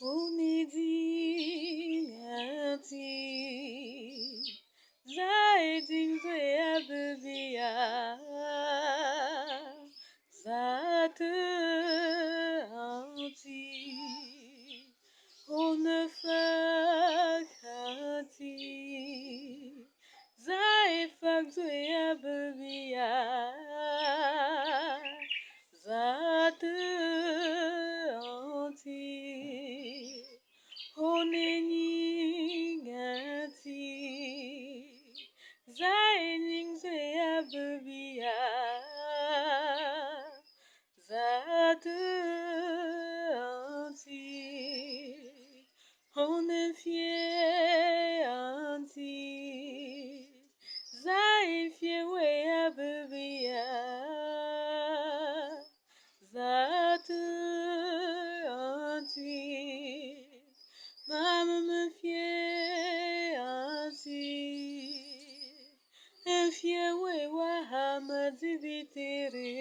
Unidingati Zaiding Zeabia Zate Anti Onefakati Zaifak Zeabia Zate Anti Honeningati Zaining Zeabia Zate Anti mfye Anti Zaifye Weabia Zate Anti Mama mfye Anti mfye Wewa Hamadibitiri